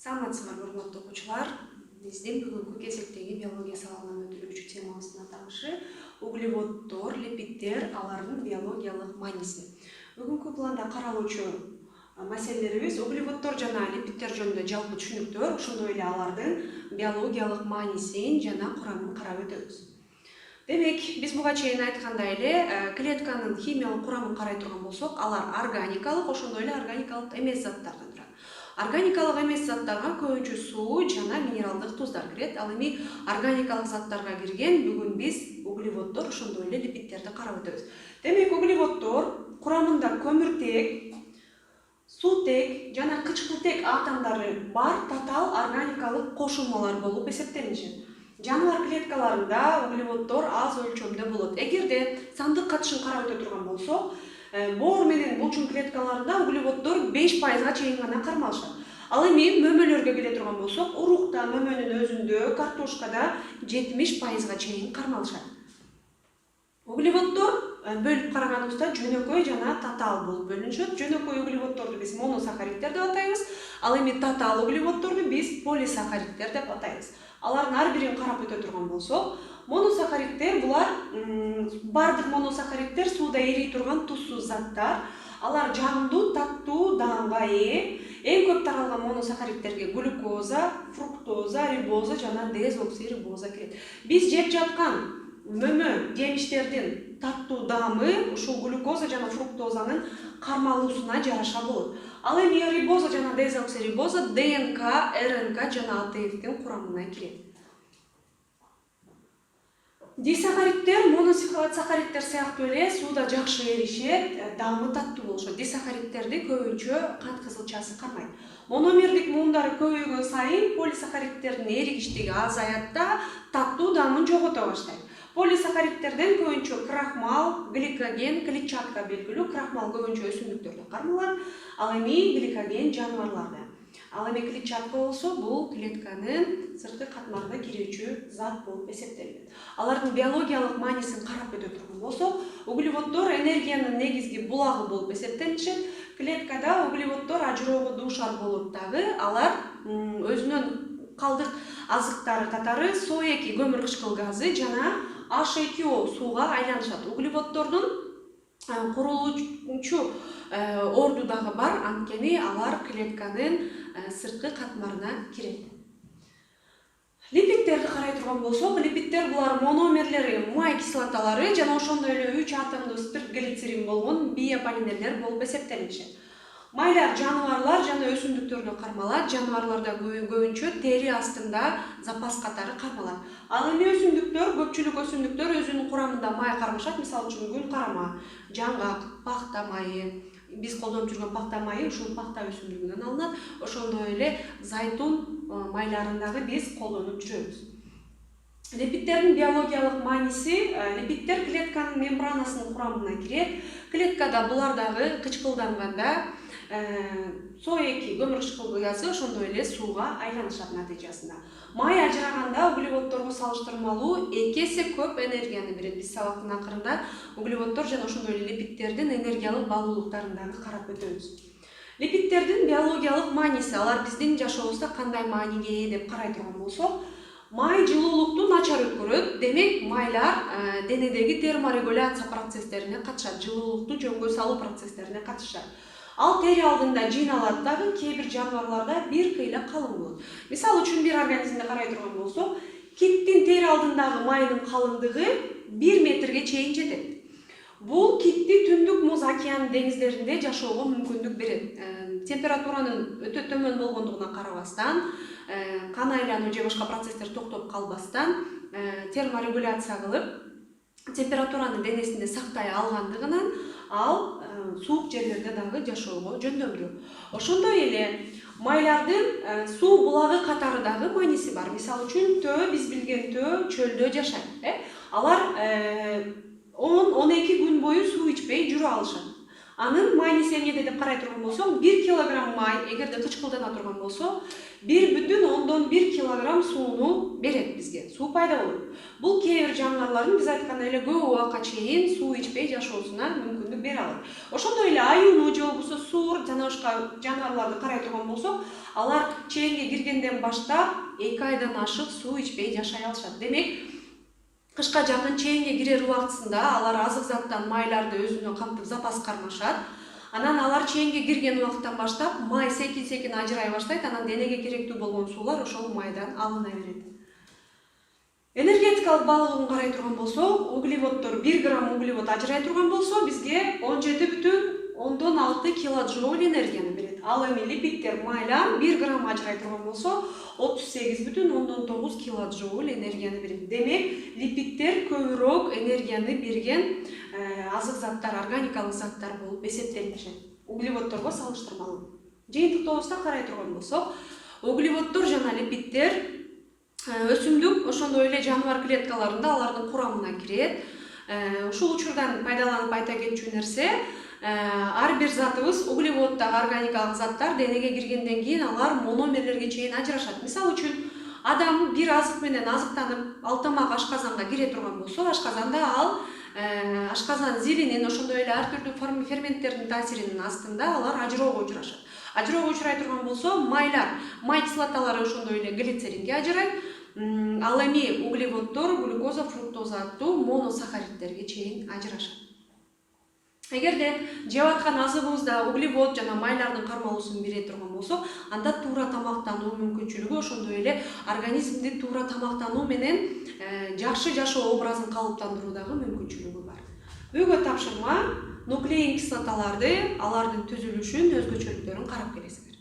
Саламатсызбы урматтуу окуучулар. Биздин бүгүнкү кезектеги биология салалынан өтүлүүчү темабыздын аталышы углеводдор, липиддер, алардын биологиялык мааниси. Бүгүнкү планда каралуучу маселелерибиз углеводдор жана липиддер жөнүндө жалпы түшүнүктөр, ошондой эле алардын биологиялык маанисин жана курамын карап өтөбүз. Демек, биз буга чейин айткандай эле клетканын химиялык курамын карай турган болсок, алар органикалык, ошондой эле органикалык эмес заттардан турат. Органикалык эмес заттарга көбүнчө суу жана минералдык туздар кирет. Ал эми органикалык заттарга кирген бүгүн биз углеводдор, ошондой эле липиддерди карап өтөбүз. Демек, углеводдор курамында көмүртек, суутек жана кычкылтек атомдору бар татаал органикалык кошулмалар болуп эсептелинишет. Жаныбар клеткаларында углеводдор аз өлчөмдө болот. Эгерде сандык катышын карап өтө турган болсок, боор менен булчун клеткаларында углеводдор 5%га чейин гана кармалышат. Ал эми мөмөлөргө келе турган болсок, урукта, мөмөнүн өзүндө, картошкада 70%га чейин кармалышат. Углеводдор бөлүп караганыбызда жөнөкөй жана татаал болуп бөлүнүшөт. Жөнөкөй углеводдорду биз моносахариддер деп атайбыз, ал эми татаал углеводдорду биз полисахариддер деп атайбыз. Алардын ар бирин карап өтө турган болсок, моносахариддер булар бардык моносахариддер сууда эрий турган тузсуз заттар. Алар жагымдуу, таттуу даамга ээ. Эң көп таралган моносахариддерге глюкоза, фруктоза, рибоза жана дезоксирибоза кирет. Биз жеп жаткан мөмө жемиштердин таттуу даамы ушул глюкоза жана фруктозанын кармалуусуна жараша болот. Ал эми рибоза жана дезоксирибоза ДНК, РНК жана АТФтин курамына кирет. Дисахариддер моносахариддер сыяктуу эле сууда жакшы эришет, даамы таттуу болушат. Дисахариддерди көбүнчө кант кызылчасы кармайт. Мономердик муундары көбөйгөн сайын полисахариддердин эригиштиги азаят да, таттуу даамын жогото баштайт. Полисахариддерден көбүнчө крахмал, гликоген, клетчатка белгилүү. Крахмал көбүнчө өсүмдүктөрдө кармалат, ал эми гликоген жаныбарларда. Ал эми клетчатка болсо, бул клетканын сырткы катмарына кирүүчү зат болуп эсептелет. Алардын биологиялык маанисин карап өтө турган болсок, углеводдор энергиянын негизги булагы болуп эсептелинишет. Клеткада углеводдор ажыроого дуушар болуп дагы, алар өзүнүн калдык азыктары катары СО2 көмүр кычкыл газы жана H2O сууга айланышат. Углеводдордун курулуучу орду дагы бар, анткени алар клетканын сырткы катмарына кирет. Липиддерди карай турган болсок, липиддер булар мономерлери май кислоталары жана ошондой эле 3 атомдуу спирт глицерин болгон биополимерлер болуп эсептелинишет. Майлар жаныбарлар жана өсүмдүктөрдө кармалат. Жаныбарларда көбүнчө тери астында запас катары кармалат. Ал эми өсүмдүктөр, көпчүлүк өсүмдүктөр өзүнүн курамында май кармашат. Мисалы үчүн гүл карама, жаңгак, пахта майы. Биз колдонуп жүргөн пахта майы ушул пахта өсүмдүгүнөн алынат. Ошондой эле зайтун майларын дагы биз колдонуп жүрөбүз. Липиддердин биологиялык мааниси: липиддер клетканын мембранасынын курамына кирет. Клеткада булар дагы кычкылданганда СО2 көмүр кычкыл газы ошондой эле сууга айланышат натыйжасында. Май ажыраганда углеводдорго салыштырмалуу 2 эсе көп энергияны берет. Биз сабактын акырында углеводдор жана ошондой эле липиддердин энергиялык баалуулуктарын дагы карап өтөбүз. Липиддердин биологиялык мааниси, алар биздин жашообузда кандай мааниге ээ деп карай турган болсок, май жылуулукту начар өткөрөт. Демек, майлар денедеги терморегуляция процесстерине катышат, жылуулукту жөнгө салуу процесстерине катышат. Ал тери алдында жыйналат дагы, кээ бир жаныбарларда бир кыйла калың болот. Мисалы үчүн бир организмди карай турган болсок, киттин тери алдындагы майынын калыңдыгы 1 метрге чейин жетет. Бул китти түндүк муз океан деңиздеринде жашоого мүмкүндүк берет. Температуранын өтө төмөн болгондугуна карабастан, кан айлануу же башка процесстер токтоп калбастан, терморегуляция кылып, температураны денесинде сактай алгандыгынан ал суук жерлерде дагы жашоого жөндөмдүү. Ошондой эле майлардын суу булагы катары дагы мааниси бар. Мисалы үчүн төө, биз билген төө чөлдө жашайт. Алар 10-12 күн бою суу ичпей жүрө алышат. Анын майнеси эмнеде деп карай турган болсоң, 1 килограмм май эгерде кычкылдана турган болсо, 1,1 килограмм сууну берет бизге. Суу пайда болот. Бул кээ бир жаныбарлардын биз айткандай эле көп убакка чейин суу ичпей жашоосуна мүмкүндүк бере алат. Ошондой эле аюуну же болбосо суур жана башка жаныбарларды карай турган болсок, алар чээнге киргенден баштап 2 айдан ашык суу ичпей жашай алышат. Демек, кышка жакын чээнге кирер убактысында алар азык заттан майларды өзүнө камтып запас кармашат. Анан алар чээнге кирген убакыттан баштап май секин ажырай баштайт, анан денеге керектүү болгон суулар ошол майдан алына берет. Энергетикалык баалуулугун карай турган болсок, углеводдор 1 грамм углевод ажырай турган болсо, бизге 17,6 килоджоуль энергияны берет. Ал эми липиддер майлар 1 грамм ажырай турган болсо, 38,9 килоджоуль энергияны берет. Демек, липиддер көбүрөөк энергияны берген азык заттар, органикалык заттар болуп эсептелинишет. Углеводдорго салыштырмалуу. Жыйынтыктообузда карай турган болсок, углеводдор жана липиддер өсүмдүк, ошондой эле жаныбар клеткаларында алардын курамына кирет. Ушул учурдан пайдаланып айта кетчү нерсе, ар бир затыбыз углеводдагы органикалык заттар денеге киргенден кийин алар мономерлерге чейин ажырашат. Мисалы үчүн, адам бир азык менен азыктанып, ал тамак ашказанга кире турган болсо, ашказанда ал ашказан зилинин, ошондой эле ар түрдүү ферменттердин таасиринин астында алар ажыроого учурашат. Ажыроого учурай турган болсо, майлар, май кислоталары ошондой эле глицеринге ажырайт. Ал эми углеводдор, глюкоза, фруктоза аттуу моносахаридтерге чейин ажырашат. Эгерде жеп аткан азыгыбызда углевод жана майлардын кармалуусун бере турган болсо, анда туура тамактануу мүмкүнчүлүгү, ошондой эле организмди туура тамактануу менен жакшы жашоо образын калыптандыруудагы мүмкүнчүлүгү бар. Бүгүнкү тапшырма нуклеин кислоталарды, алардын түзүлүшүн, өзгөчөлүктөрүн карап келесиңер.